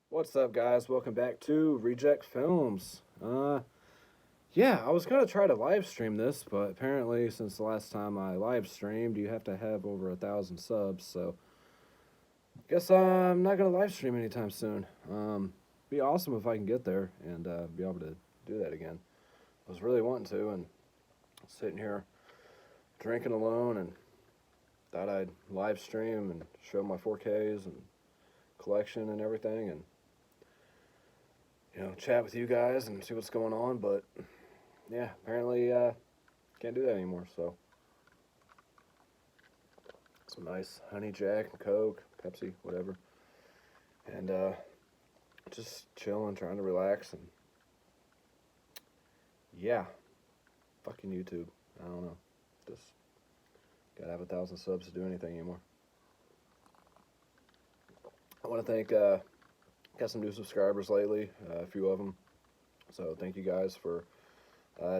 What's up, guys? Welcome back to Reject Films. Yeah, I was gonna try to live stream this, but apparently, since the last time I live streamed, you have to have over 1,000 subs. So, guess I'm not gonna live stream anytime soon. Be awesome if I can get there and be able to do that again. I was really wanting to, and sitting here drinking alone, and thought I'd live stream and show my 4Ks and collection and everything, and chat with you guys and see what's going on. But yeah, apparently can't do that anymore. So some nice honey jack, Coke, Pepsi, whatever, and just chilling, trying to relax, and yeah, fucking YouTube. I don't know, just gotta have 1,000 subs to do anything anymore. I want to thank got some new subscribers lately, a few of them. So thank you guys for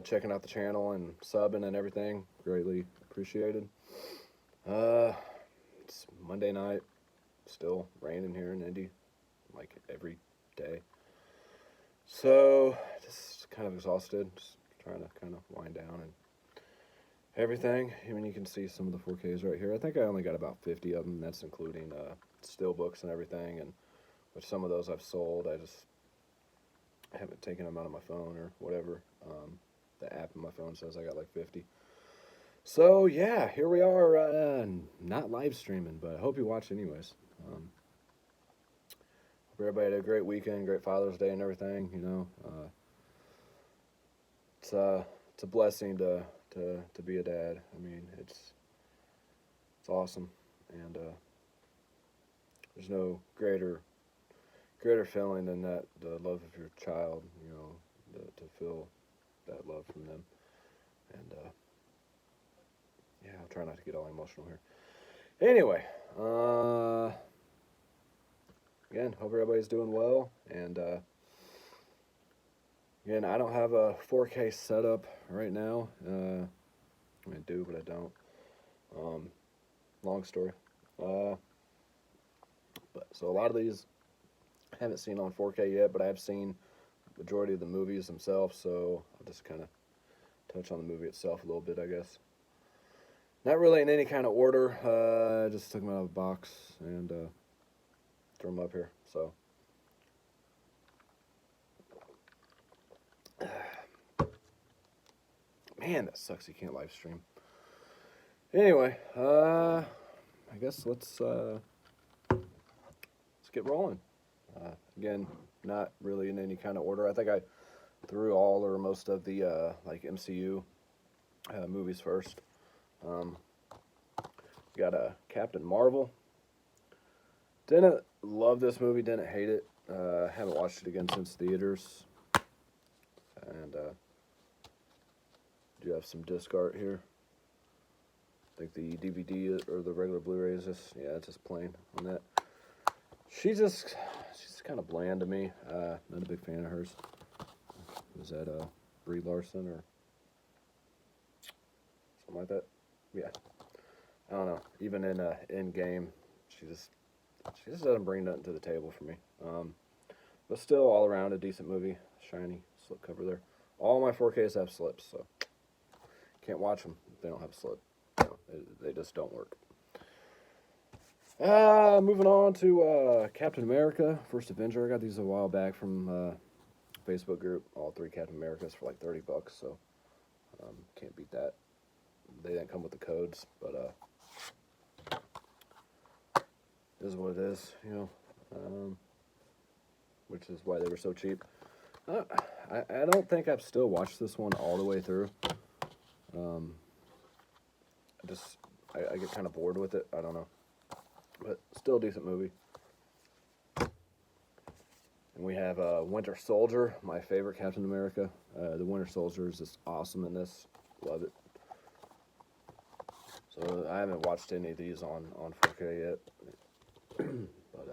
checking out the channel and subbing and everything. Greatly appreciated. Uh, it's Monday night, still raining here in Indy, like every day. So just kind of exhausted, just trying to kind of wind down and everything. I mean, you can see some of the 4Ks right here. I think I only got about 50 of them. That's including still books and everything, and which some of those I've sold. I just haven't taken them out of my phone or whatever. The app on my phone says I got like 50. So yeah, here we are. Not live streaming, but I hope you watch anyways. Hope everybody had a great weekend, great Father's Day and everything. It's a blessing to be a dad. I mean, it's awesome, and there's no greater feeling than that, the love of your child. To feel that love from them, and yeah, I'll try not to get all emotional here. Anyway, again, hope everybody's doing well, and again, I don't have a 4K setup right now. I mean, I do, but I don't. Long story. But so a lot of these I haven't seen on 4K yet, but I have seen majority of the movies themselves, so I'll just kind of touch on the movie itself a little bit, I guess. Not really in any kind of order. I just took them out of a box and threw them up here. So, man, that sucks. You can't live stream. Anyway, I guess let's get rolling. Again, not really in any kind of order. I think I threw all or most of the like MCU movies first. Got a Captain Marvel. Didn't love this movie. Didn't hate it. Haven't watched it again since theaters. And do have some disc art here. I think the DVD or the regular Blu-ray is just, yeah, it's just plain on that. She's kind of bland to me. Not a big fan of hers. Was that Brie Larson or something like that? Yeah. I don't know. Even in Endgame, she just doesn't bring nothing to the table for me. But still, all around a decent movie. Shiny slipcover there. All my 4Ks have slips, so can't watch them if they don't have a slip. They just don't work. Moving on to Captain America, First Avenger. I got these a while back from Facebook group. All three Captain Americas for like $30, so can't beat that. They didn't come with the codes, but it is what it is, which is why they were so cheap. I don't think I've still watched this one all the way through. I get kind of bored with it. I don't know, but still a decent movie. And we have Winter Soldier, my favorite Captain America. The Winter Soldier is just awesome in this. Love it. So I haven't watched any of these on 4K yet, but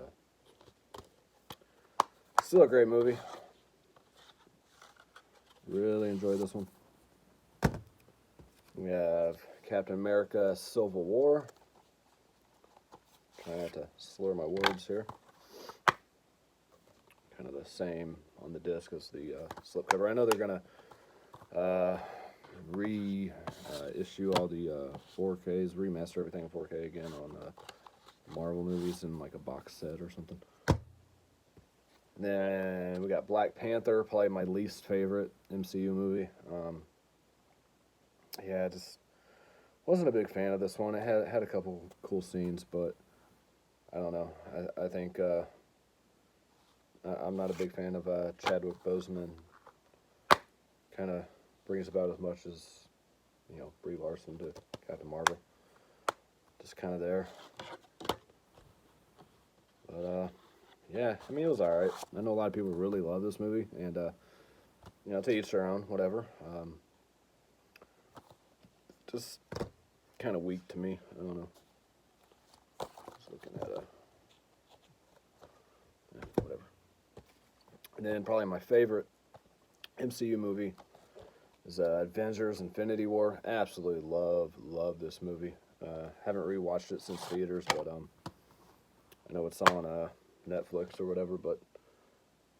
still a great movie. Really enjoyed this one. We have Captain America Civil War. Try not to slur my words here. kind of the same on the disc as the slipcover. I know they're gonna issue all the 4Ks, remaster everything in 4K again on Marvel movies in like a box set or something. And then we got Black Panther, probably my least favorite MCU movie. Yeah, just wasn't a big fan of this one. It had a couple cool scenes, but I don't know. I think I'm not a big fan of Chadwick Boseman. Kind of brings about as much as, you know, Brie Larson to Captain Marvel. Just kind of there. But yeah, I mean, it was alright. I know a lot of people really love this movie, and you know, to each their own, whatever. Just kind of weak to me. I don't know. Just looking at yeah, whatever. And then probably my favorite MCU movie is Avengers: Infinity War. Absolutely love this movie. Haven't rewatched it since theaters, but I know it's on Netflix or whatever, but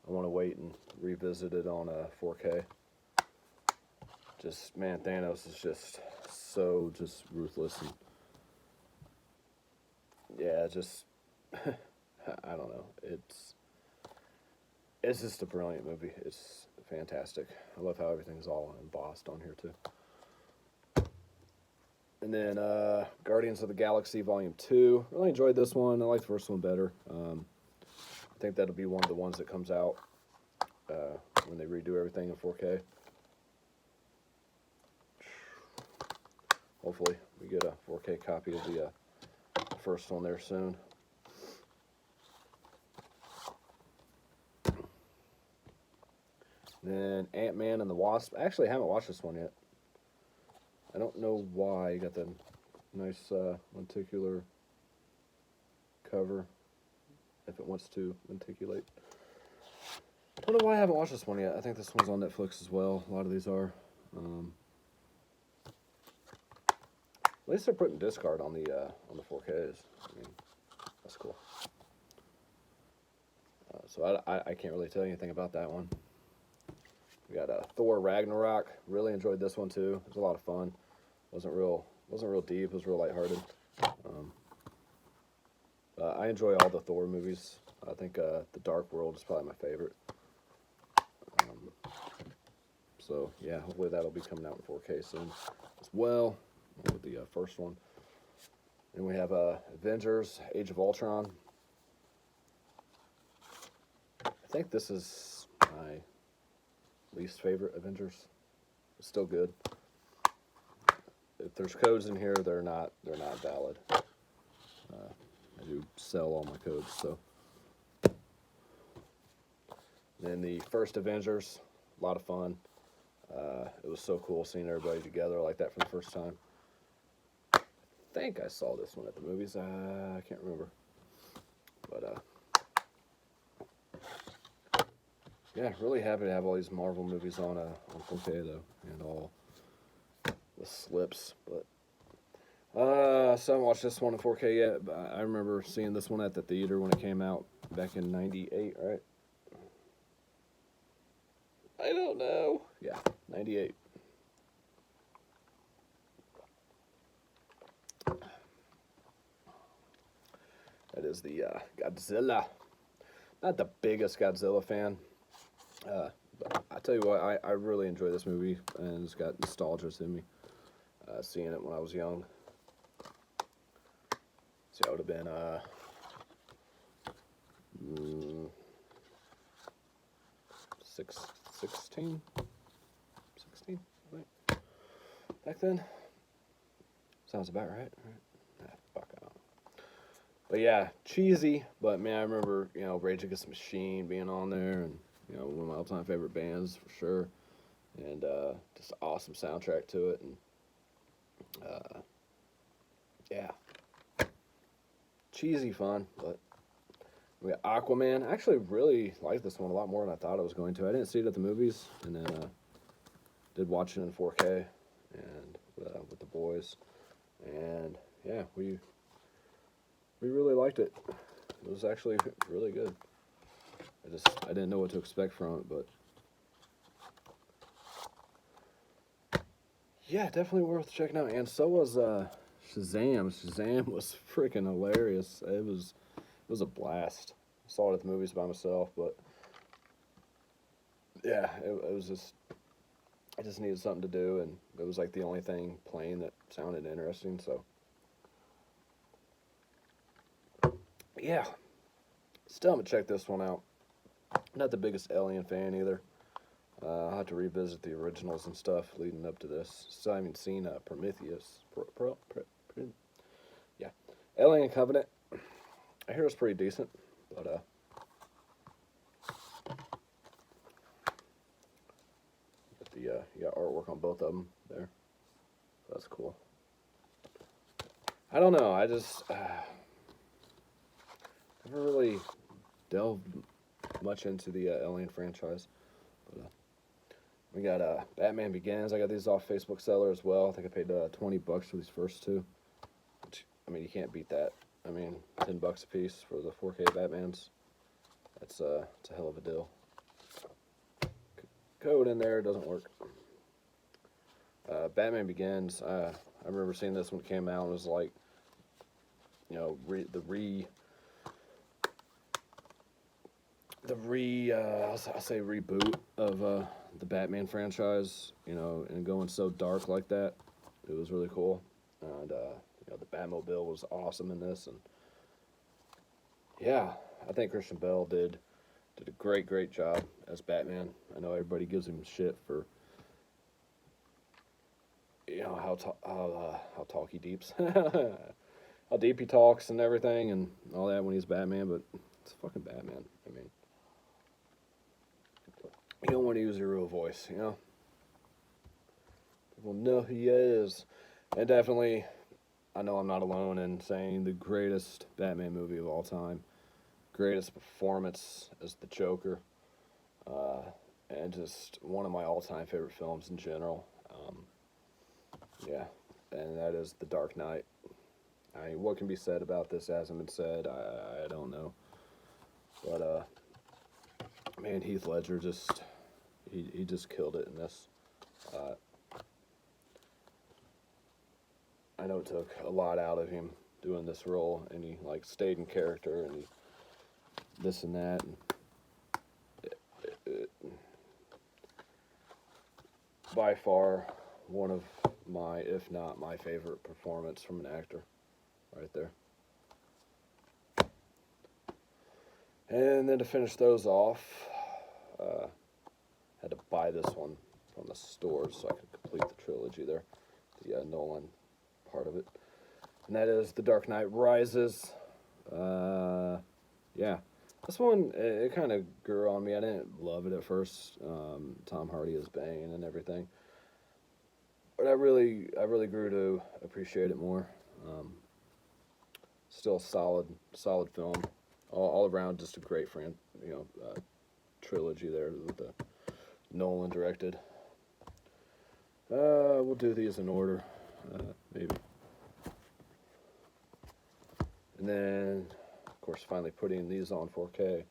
I want to wait and revisit it on 4K. Just, man, Thanos is just so ruthless, and yeah, just I don't know. It's just a brilliant movie. It's fantastic. I love how everything's all embossed on here too. And then Guardians of the Galaxy Volume 2. Really enjoyed this one. I like the first one better. I think that'll be one of the ones that comes out when they redo everything in 4K. Hopefully we get a 4K copy of the first one there soon. Then Ant-Man and the Wasp. I actually haven't watched this one yet. I don't know why. You got the nice lenticular cover, if it wants to lenticulate. I don't know why I haven't watched this one yet. I think this one's on Netflix as well. A lot of these are. At least they're putting discard on the 4Ks. I mean, that's cool. So I can't really tell you anything about that one. We got Thor Ragnarok. Really enjoyed this one too. It was a lot of fun. Wasn't real deep. It was real lighthearted. I enjoy all the Thor movies. I think The Dark World is probably my favorite. So yeah, hopefully that'll be coming out in 4K soon as well, with the first one. And we have Avengers: Age of Ultron. I think this is my least favorite Avengers. It's still good. If there's codes in here, they're not valid. I do sell all my codes, so. Then the first Avengers, a lot of fun. It was so cool seeing everybody together like that for the first time. I think I saw this one at the movies. I can't remember. But yeah, really happy to have all these Marvel movies on 4K though, and all the slips. But so I haven't watched this one in 4K yet. But I remember seeing this one at the theater when it came out back in '98, right? I don't know. Yeah, 98. That is the Godzilla. Not the biggest Godzilla fan. But I tell you what, I really enjoy this movie, and it's got nostalgia to me. Seeing it when I was young. So I would have been 16, right? Back then. Sounds about right? Fuck, I don't know. But yeah, cheesy, but man, I remember, you know, Rage Against the Machine being on there, and, you know, one of my all-time favorite bands, for sure. And just an awesome soundtrack to it, and yeah. Cheesy fun, but we got Aquaman. I actually really liked this one a lot more than I thought I was going to. I didn't see it at the movies, and then did watch it in 4K and with the boys, and yeah, we really liked it. It was actually really good. I didn't know what to expect from it, but yeah, definitely worth checking out. And so was Shazam. Shazam was freaking hilarious. It was a blast. I saw it at the movies by myself, but yeah, it was just I just needed something to do, and it was like the only thing playing that sounded interesting. So yeah, still haven't checked this one out. Not the biggest Alien fan either. I'll have to revisit the originals and stuff leading up to this. Still haven't seen Prometheus. Yeah, Alien Covenant. I hear it's pretty decent, but you got artwork on both of them there. That's cool. I don't know. I just never really delved much into the Alien franchise. But we got Batman Begins. I got these off Facebook Seller as well. I think I paid $20 for these first two. Which, I mean, you can't beat that. I mean, $10 a piece for the 4K Batmans. It's a hell of a deal. Code in there doesn't work. Batman Begins. I remember seeing this when it came out. It was like, you know, I'll say reboot of the Batman franchise. You know, and going so dark like that, it was really cool. And you know, the Batmobile was awesome in this, and yeah, I think Christian Bale did a great job as Batman. I know everybody gives him shit for, you know, how talk he deeps, how deep he talks and everything and all that when he's Batman, but it's fucking Batman. I mean, you don't want to use your real voice, you know. People know who he is, and definitely, I know I'm not alone in saying the greatest Batman movie of all time, greatest performance as the Joker. And just one of my all-time favorite films in general. Yeah, and that is The Dark Knight. I mean, what can be said about this hasn't been said. I don't know, but man, Heath Ledger he just killed it in this. Uh, I know it took a lot out of him doing this role, and he like stayed in character, and he this and that, and by far one of my, if not my favorite performance from an actor, right there. And then to finish those off, had to buy this one from the stores so I could complete the trilogy there, the Nolan part of it, and that is The Dark Knight Rises. Yeah, this one it kind of grew on me. I didn't love it at first. Tom Hardy is Bane and everything, but I really grew to appreciate it more. Still a solid film, all around. Just a great trilogy there with the Nolan directed. We'll do these in order, maybe, and then of course finally putting these on 4K.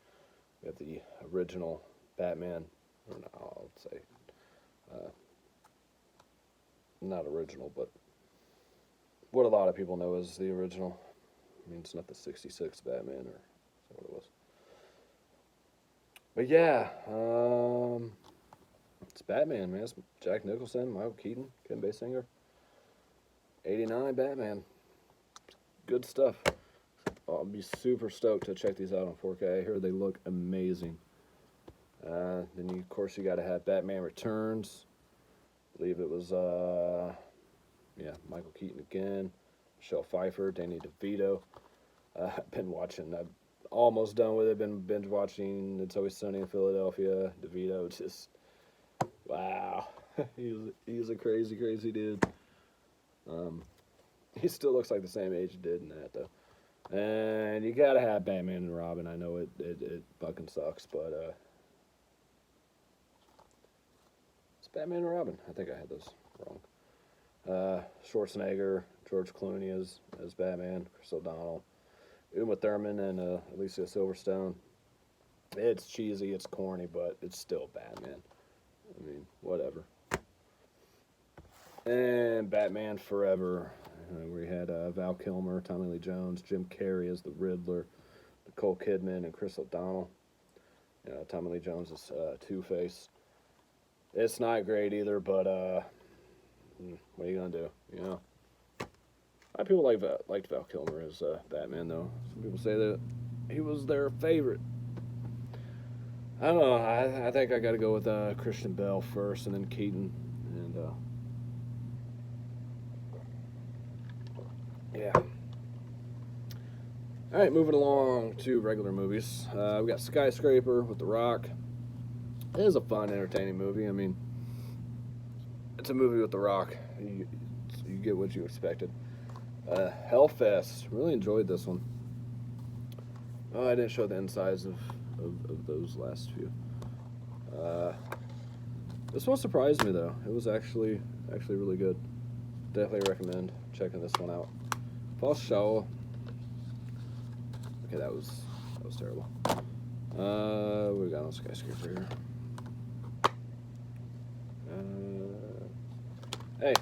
We have the original Batman, or no, I'll say, not original, but what a lot of people know as the original. I mean, it's not the 66 Batman, or what it was. But yeah, it's Batman, man. It's Jack Nicholson, Michael Keaton, Kim Basinger. 89 Batman. Good stuff. I'll be super stoked to check these out on 4K. I hear they look amazing. Then, of course, you got to have Batman Returns. I believe it was, Michael Keaton again, Michelle Pfeiffer, Danny DeVito. I've been watching, I'm almost done with it, been binge watching It's Always Sunny in Philadelphia. DeVito, just, wow. he's a crazy dude. He still looks like the same age he did in that, though. And you gotta have Batman and Robin. I know it fucking sucks, but it's Batman and Robin. I think I had those wrong. Schwarzenegger, George Clooney as Batman, Chris O'Donnell, Uma Thurman, and Alicia Silverstone. It's cheesy, it's corny, but it's still Batman. I mean, whatever. And Batman Forever. We had Val Kilmer, Tommy Lee Jones, Jim Carrey as the Riddler, Nicole Kidman, and Chris O'Donnell. Tommy Lee Jones is Two-Face. It's not great either, but what are you gonna do? A lot of people liked Val Kilmer as Batman, though. Some people say that he was their favorite. I don't know. I think I got to go with Christian Bale first, and then Keaton, and yeah. All right, moving along to regular movies. We got Skyscraper with The Rock. It is a fun, entertaining movie. I mean, it's a movie with The Rock. You get what you expected. Hellfest. Really enjoyed this one. Oh, I didn't show the insides of those last few. This one surprised me though. It was actually really good. Definitely recommend checking this one out. False Show. Okay, that was terrible. What we got on Skyscraper here? Hey,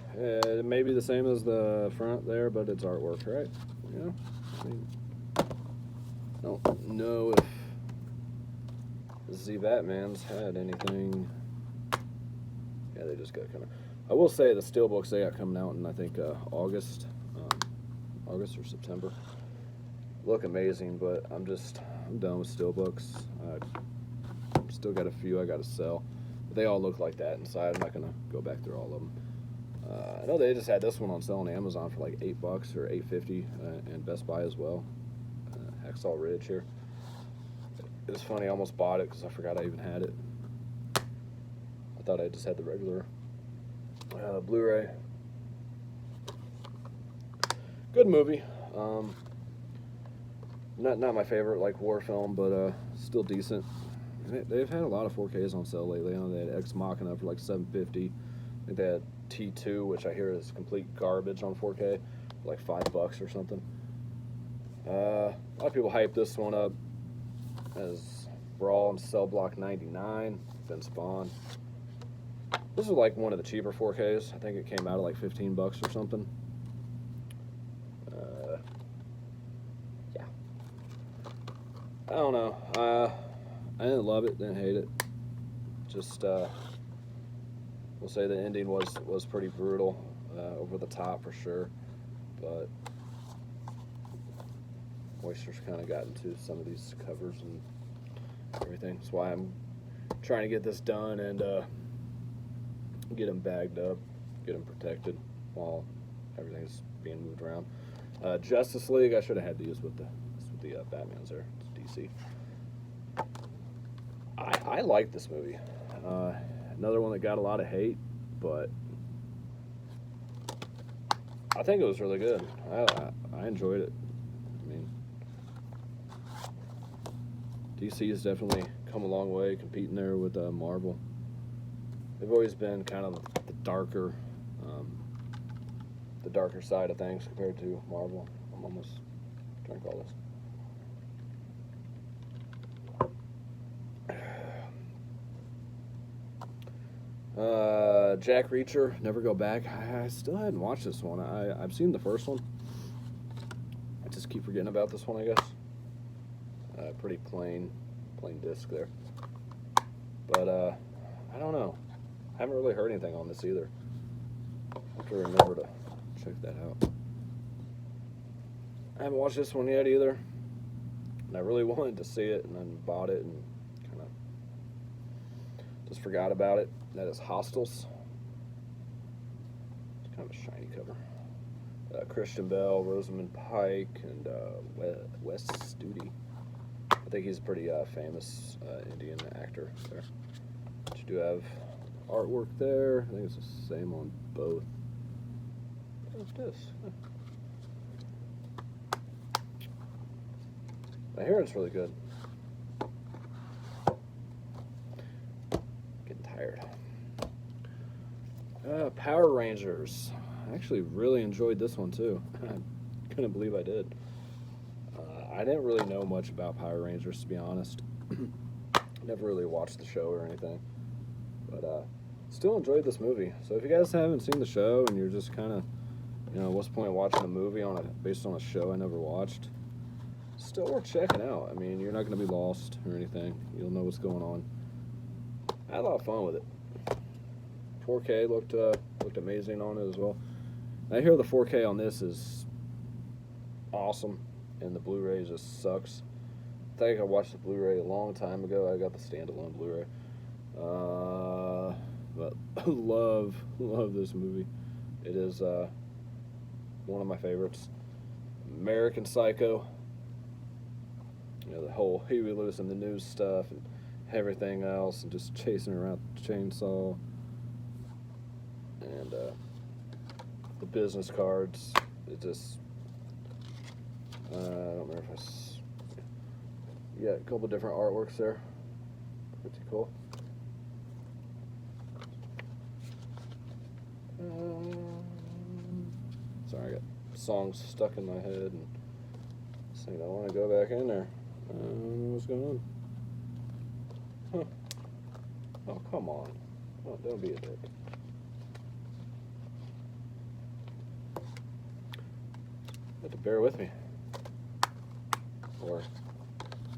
maybe the same as the front there, but it's artwork, right? I mean, I don't know if Z Batman's had anything. Yeah, they just got kind of. I will say the steelbooks they got coming out in I think August or September. Look amazing, but I'm done with steelbooks. I still got a few I got to sell. But they all look like that inside. I'm not gonna go back through all of them. I know they just had this one on sale on Amazon for like $8 or $8.50, and Best Buy as well. Hacksaw Ridge here. It was funny, I almost bought it because I forgot I even had it. I thought I just had the regular Blu-ray. Good movie. Not my favorite like war film, but still decent. They've had a lot of 4Ks on sale lately. They had Ex Machina for like $7.50. I think they had T2, which I hear is complete garbage on 4K, for like $5 or something. A lot of people hype this one up as Brawl and Cell Block 99, Vince Vaughn. This is like one of the cheaper 4Ks. I think it came out at like $15 or something. Yeah. I don't know. I didn't love it, didn't hate it. Just we'll say the ending was pretty brutal, over the top for sure, but Moisture's kind of got into some of these covers and everything. That's why I'm trying to get this done and get them bagged up, get them protected while everything's being moved around. Justice League, I should have had these with the Batmans there. It's DC. I like this movie. Another one that got a lot of hate, but I think it was really good. I enjoyed it. I mean, DC has definitely come a long way competing there with Marvel. They've always been kind of the darker side of things compared to Marvel. I'm almost drank all this. Jack Reacher, Never Go Back. I still hadn't watched this one. I've seen the first one. I just keep forgetting about this one, I guess. Pretty plain disc there. But I don't know. I haven't really heard anything on this either. I have to remember to check that out. I haven't watched this one yet either. And I really wanted to see it and then bought it and kind of just forgot about it. That is Hostiles. It's kind of a shiny cover. Christian Bale, Rosamund Pike, and Wes Studi. I think he's a pretty famous Indian actor there. But you do have artwork there. I think it's the same on both. What's this? I hear it's really good. Getting tired. Power Rangers. I actually really enjoyed this one too. I couldn't believe I did. I didn't really know much about Power Rangers, to be honest. Never really watched the show or anything, but still enjoyed this movie. So if you guys haven't seen the show and you're just kind of, what's the point of watching a movie based on a show I never watched? Still worth checking out. I mean, you're not going to be lost or anything. You'll know what's going on. I had a lot of fun with it. 4K looked amazing on it as well. I hear the 4K on this is awesome, and the Blu-ray just sucks. I think I watched the Blu-ray a long time ago. I got the standalone Blu-ray. But love this movie. It is one of my favorites. American Psycho. The whole Huey Lewis and the News stuff and everything else, and just chasing around the chainsaw. And the business cards. It just, I don't remember if yeah, a couple different artworks there. Pretty cool. Sorry, I got songs stuck in my head and saying I want to go back in there. What's going on? Huh. Oh, come on. Oh, don't be a dick. You have to bear with me. Or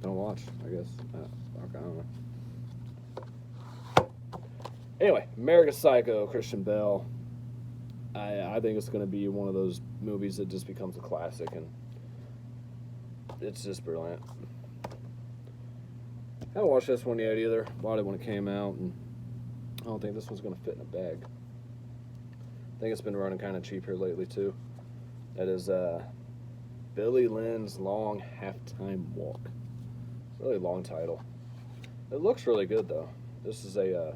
don't watch, I guess. Okay, I don't know. Anyway, American Psycho, Christian Bale. I think it's going to be one of those movies that just becomes a classic, and it's just brilliant. I haven't watched this one yet either. Bought it when it came out, and I don't think this one's going to fit in a bag. I think it's been running kind of cheap here lately, too. That is Billy Lynn's Long Halftime Walk. Really long title. It looks really good, though. This is a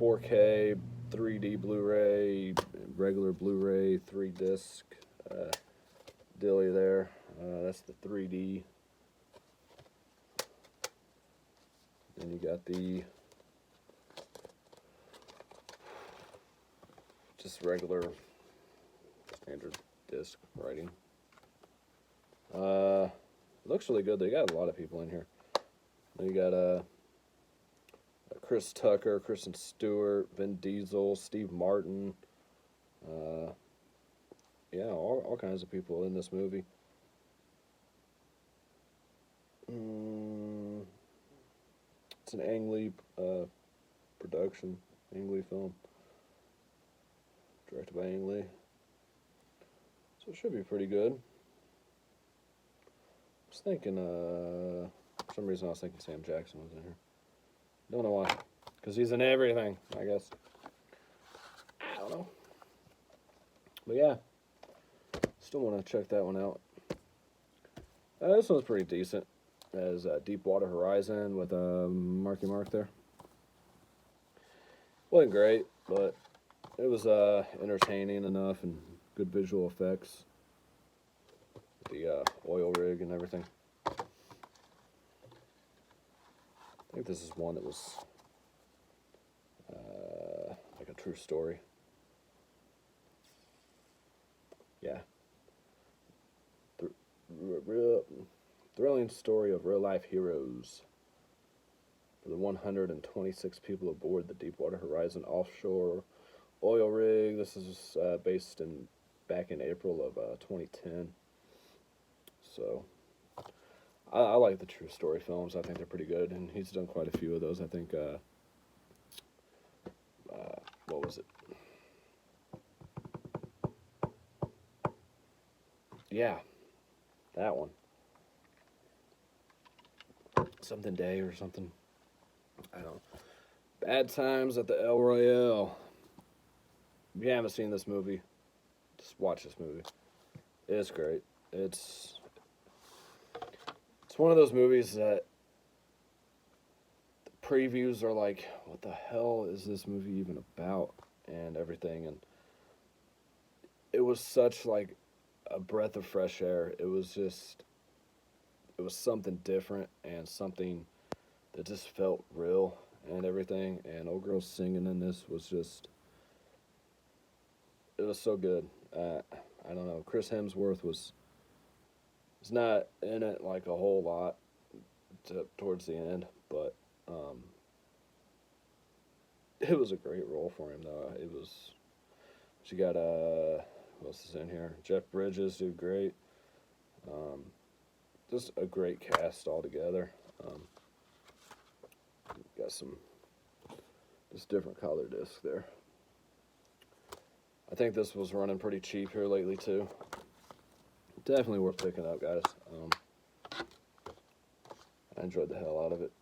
4K 3D Blu-ray, regular Blu-ray 3-disc dilly there. That's the 3D. Then you got the just regular standard disc writing. It looks really good. They got a lot of people in here. You got Chris Tucker, Kristen Stewart, Vin Diesel, Steve Martin. Yeah, all kinds of people in this movie. It's an Ang Lee production, Ang Lee film, directed by Ang Lee. So it should be pretty good. I was thinking, for some reason I was thinking Sam Jackson was in here. Don't know why. Because he's in everything, I guess. I don't know. But yeah. Still want to check that one out. This one's pretty decent. It has Deepwater Horizon with Marky Mark there. Wasn't great, but it was entertaining enough and good visual effects. The oil rig and everything. I think this is one that was like a true story. Yeah. Thrilling story of real-life heroes. For the 126 people aboard the Deepwater Horizon offshore oil rig. This is based back in April of 2010. So I like the true story films. I think they're pretty good, and he's done quite a few of those. I think, what was it? Yeah, that one. Something Day or something. I don't know. Bad Times at the El Royale. If you haven't seen this movie, just watch this movie. It's great. It's one of those movies that the previews are like, what the hell is this movie even about? And everything. And it was such like a breath of fresh air. It was something different and something that just felt real and everything. And old girl singing in this was just, it was so good. I don't know. Chris Hemsworth was not in it like a whole lot towards the end, but Um, it was a great role for him, though. It was. She got who else is in here? Jeff Bridges did great. Um, just a great cast altogether. Got some just different color discs there. I think this was running pretty cheap here lately too. Definitely worth picking up, guys. I enjoyed the hell out of it.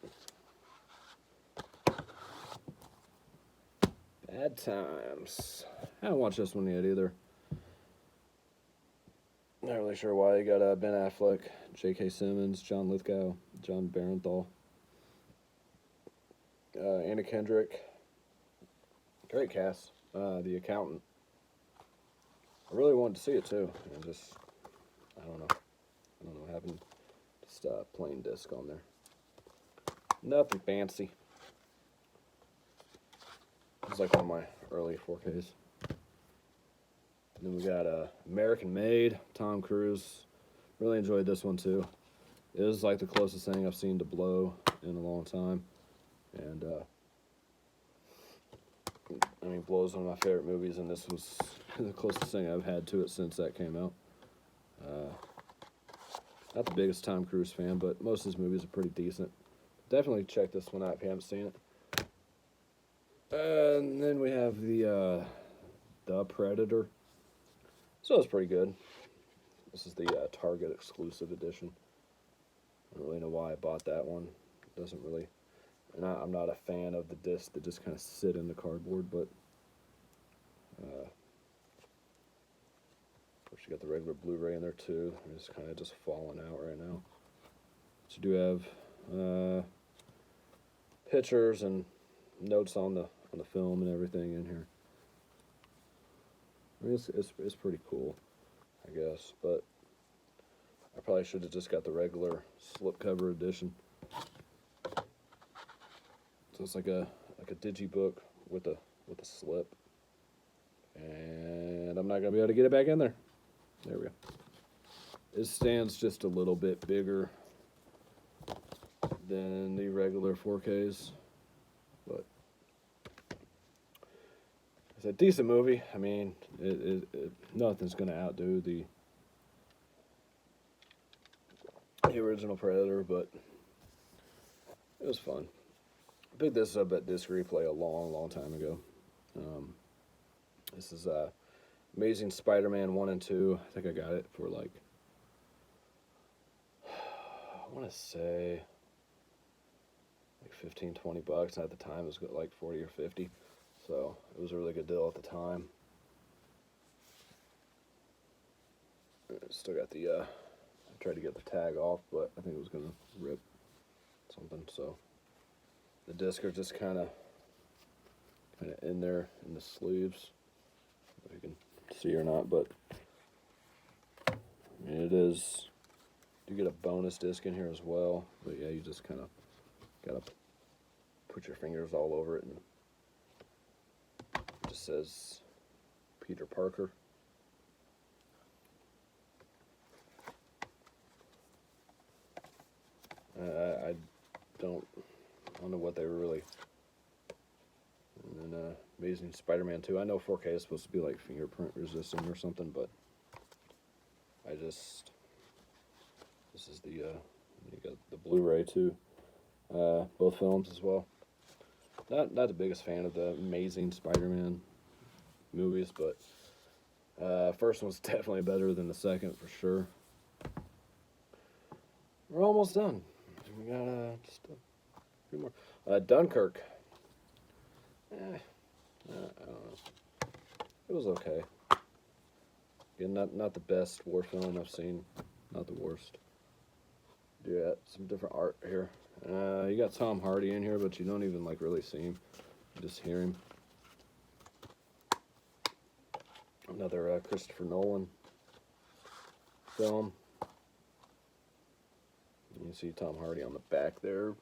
Bad Times. I haven't watched this one yet either. Not really sure why. You got Ben Affleck, J.K. Simmons, John Lithgow, John Barenthal, Anna Kendrick. Great cast. The Accountant. I really wanted to see it too. And just, I don't know. I don't know what happened. Just plain disc on there. Nothing fancy. It's like one of my early 4Ks. And then we got American Made, Tom Cruise. Really enjoyed this one too. It was like the closest thing I've seen to Blow in a long time. And I mean, Blow is one of my favorite movies, and this was the closest thing I've had to it since that came out. Not the biggest Tom Cruise fan, but most of his movies are pretty decent. Definitely check this one out if you haven't seen it. And then we have the Predator. So it's pretty good. This is the Target exclusive edition. I don't really know why I bought that one. It doesn't really... And I'm not a fan of the discs that just kind of sit in the cardboard, but... of course, you got the regular Blu-ray in there too. It's kind of just falling out right now. But you do have pictures and notes on the film and everything in here. I mean, it's pretty cool, I guess, but I probably should have just got the regular slipcover edition. So it's like a digibook with a slip, and I'm not gonna be able to get it back in there. There we go. It stands just a little bit bigger than the regular 4Ks, but it's a decent movie. I mean, nothing's gonna outdo the original Predator, but it was fun. I picked this up at Disc Replay a long time ago. This is Amazing Spider-Man 1 and 2. I think I got it for like, I want to say like $15-20. At the time it was like 40 or 50. So it was a really good deal at the time. Still got the I tried to get the tag off, but I think it was gonna rip something, so the discs are just kind of in there in the sleeves. If you can see or not, but I mean, it is. You get a bonus disc in here as well, but yeah, you just kind of gotta put your fingers all over it, and it just says Peter Parker. I don't know what they were really. And then Amazing Spider-Man 2. I know 4K is supposed to be like fingerprint resistant or something, but this is the you got the Blu-ray too. Both films as well. Not the biggest fan of the Amazing Spider-Man movies, but first one's definitely better than the second for sure. We're almost done. We got just a few more. Dunkirk. I don't know. It was okay. Again, not the best war film I've seen. Not the worst. Yeah, some different art here. You got Tom Hardy in here, but you don't even like really see him. You just hear him. Another Christopher Nolan film. You can see Tom Hardy on the back there,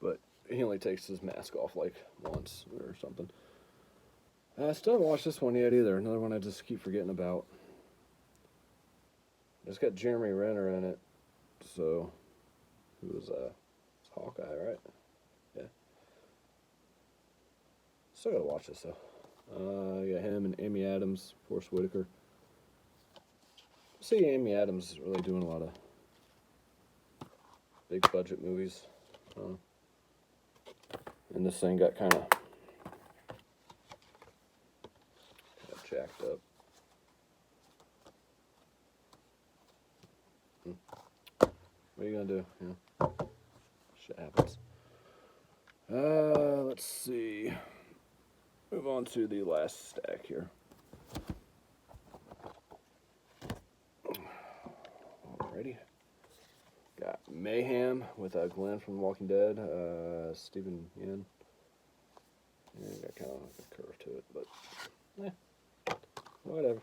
but he only takes his mask off like once or something. I still haven't watched this one yet either. Another one I just keep forgetting about. It's got Jeremy Renner in it, so who was it's Hawkeye, right? Yeah. Still gotta watch this though. Yeah, him and Amy Adams, Forrest Whitaker. See, Amy Adams is really doing a lot of big budget movies. And this thing got kind of jacked up. What are you gonna do? Yeah. Shit happens. Let's see. Move on to the last stack here. Alrighty. Got Mayhem with Glenn from The Walking Dead, Stephen Yen. Yeah, got kind of like a curve to it, but whatever.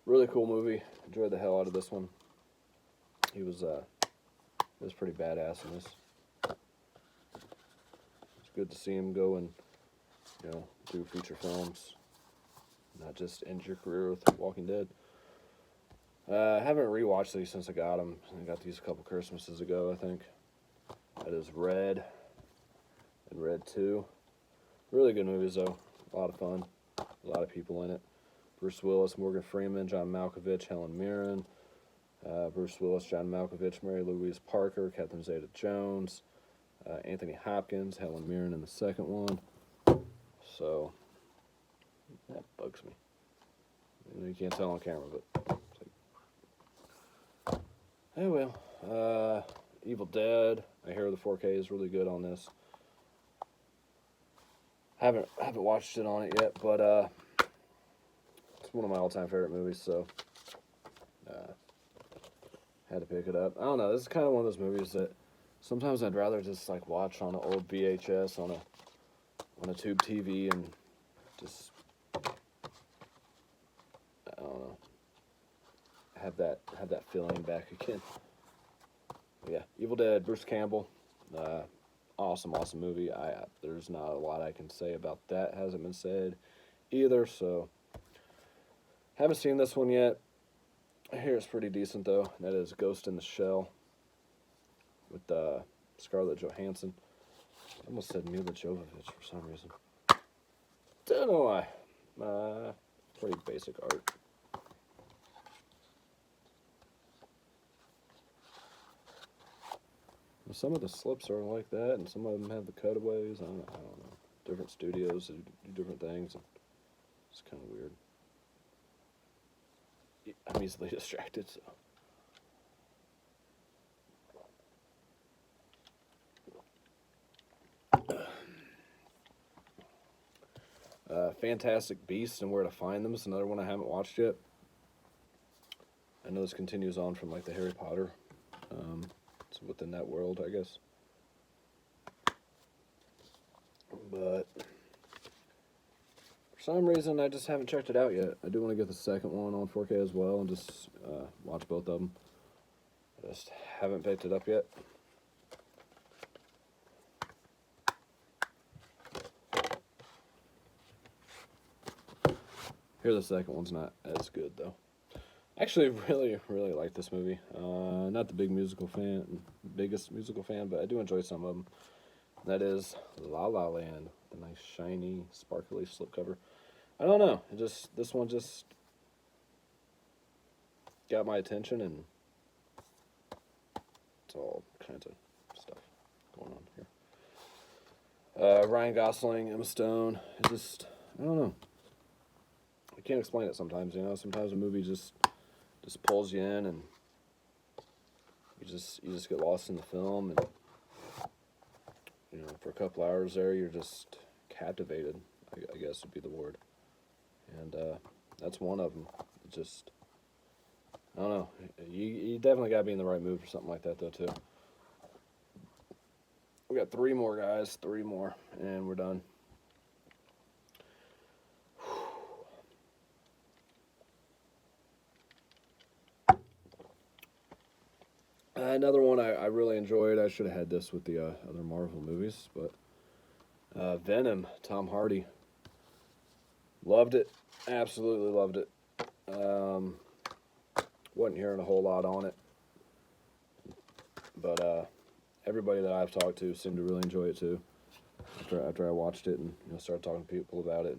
Really cool movie. Enjoyed the hell out of this one. He was pretty badass in this. It's good to see him go and do feature films, not just end your career with Walking Dead. I haven't rewatched these since I got them. I got these a couple Christmases ago, I think. That is Red and Red 2. Really good movies, though. A lot of fun. A lot of people in it. Bruce Willis, Morgan Freeman, John Malkovich, Helen Mirren. Bruce Willis, John Malkovich, Mary Louise Parker, Catherine Zeta-Jones, Anthony Hopkins, Helen Mirren in the second one. So, that bugs me. You can't tell on camera, but... Oh well. Evil Dead. I hear the 4K is really good on this. Haven't watched it on it yet, but it's one of my all-time favorite movies, so had to pick it up. I don't know. This is kind of one of those movies that sometimes I'd rather just like watch on an old VHS on a tube TV and just I don't know, have that feeling back again. But yeah, Evil Dead, Bruce Campbell, awesome movie. There's not a lot I can say about that. Hasn't been said either, so haven't seen this one yet. I hear it's pretty decent though. That is Ghost in the Shell with Scarlett Johansson. I almost said Mila Jovovich for some reason. Don't know why. Pretty basic art. Some of the slips are like that, and some of them have the cutaways. I don't know. Different studios do different things. And it's kind of weird. I'm easily distracted, so. Fantastic Beasts and Where to Find Them is another one I haven't watched yet. I know this continues on from like the Harry Potter. It's within that world, I guess. But for some reason, I just haven't checked it out yet. I do want to get the second one on 4K as well and just watch both of them. I just haven't picked it up yet. Here, the second one's not as good though. Actually, really like this movie. Not the biggest musical fan, but I do enjoy some of them. That is La La Land, the nice shiny, sparkly slipcover. I don't know. This one just got my attention, and it's all kinds of stuff going on here. Ryan Gosling, Emma Stone. I don't know. I can't explain it sometimes, Sometimes a movie just pulls you in, and you just get lost in the film, and for a couple hours there, you're just captivated, I guess would be the word. And that's one of them. I don't know. You definitely got to be in the right mood for something like that, though, too. We got 3 more, guys. 3 more, and we're done. Another one I really enjoyed. I should have had this with the other Marvel movies, but Venom, Tom Hardy. Loved it. Absolutely loved it. Wasn't hearing a whole lot on it, but everybody that I've talked to seemed to really enjoy it too. after I watched it and started talking to people about it.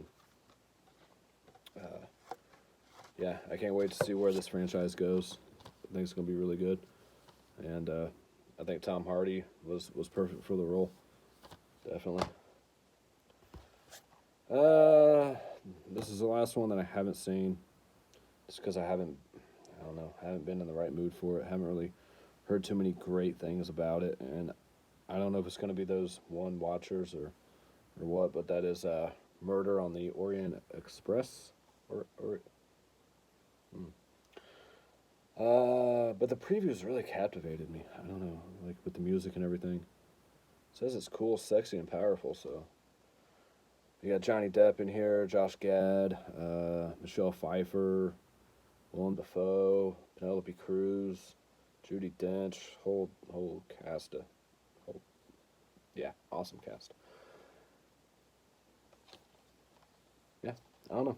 Yeah, I can't wait to see where this franchise goes. I think it's going to be really good, and I think Tom Hardy was perfect for the role. Definitely. This is the last one that I haven't seen, just because I don't know, haven't been in the right mood for it. Haven't really heard too many great things about it, and I don't know if it's going to be those one watchers or what, but that is Murder on the Orient Express, or but the previews really captivated me. I don't know, like with the music and everything. It says it's cool, sexy, and powerful. So you got Johnny Depp in here, Josh Gad, Michelle Pfeiffer, Willem Dafoe, Penelope Cruz, Judi Dench, whole cast of, whole, yeah, awesome cast. Yeah, I don't know.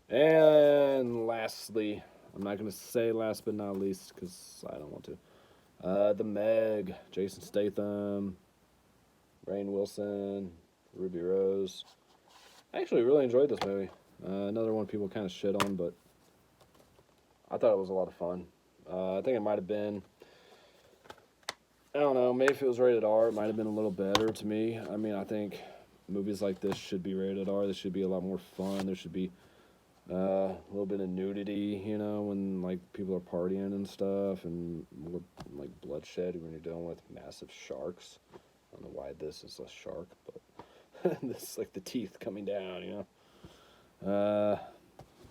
And lastly, I'm not gonna say last but not least because I don't want to. The Meg, Jason Statham, Rainn Wilson, Ruby Rose. I actually really enjoyed this movie. Another one people kind of shit on, but I thought it was a lot of fun. I think it might have been, I don't know, maybe if it was rated R, it might have been a little better to me. I mean, I think movies like this should be rated R. They should be a lot more fun. There should be a little bit of nudity, when like people are partying and stuff, and more like bloodshed when you're dealing with massive sharks. I don't know why this is a shark, but this is like the teeth coming down,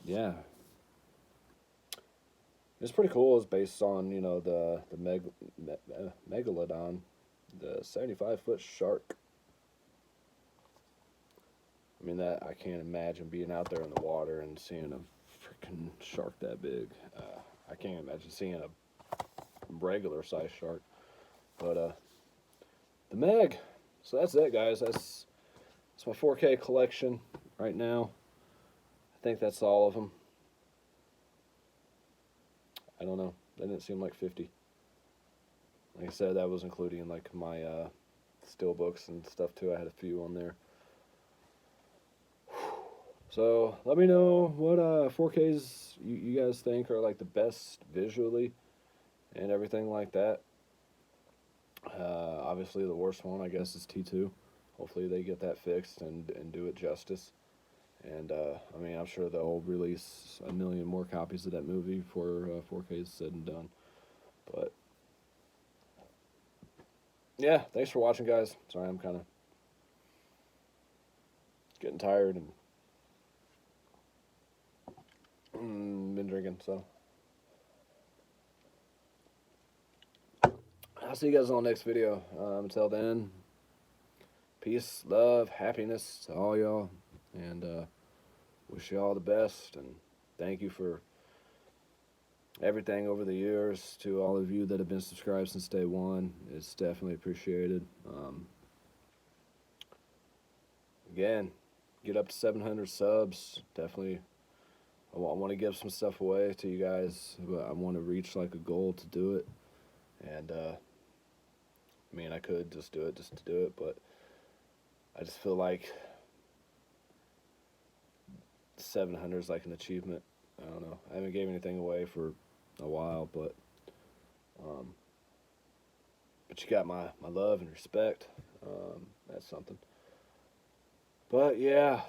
yeah. It's pretty cool. It's based on, the megalodon, the 75-foot shark. I mean, that I can't imagine being out there in the water and seeing a freaking shark that big. I can't imagine seeing a regular size shark. But the Meg. So that's it, guys. That's my 4K collection right now. I think that's all of them. I don't know. That didn't seem like 50. Like I said, that was including like my steel books and stuff too. I had a few on there. So let me know what 4Ks you guys think are like the best visually and everything like that. Obviously, the worst one, I guess, is T2. Hopefully, they get that fixed and do it justice. And I mean, I'm sure they'll release a million more copies of that movie for 4K is said and done. But yeah, thanks for watching, guys. Sorry, I'm kind of getting tired and been drinking, so I'll see you guys on the next video. Until then, peace, love, happiness to all y'all, and wish you all the best, and thank you for everything over the years. To all of you that have been subscribed since day one, it's definitely appreciated. Again, get up to 700 subs. Definitely, I want to give some stuff away to you guys, but I want to reach like a goal to do it. And I mean, I could just do it just to do it, but I just feel like 700 is like an achievement. I don't know. I haven't gave anything away for a while, but you got my love and respect. That's something. But yeah,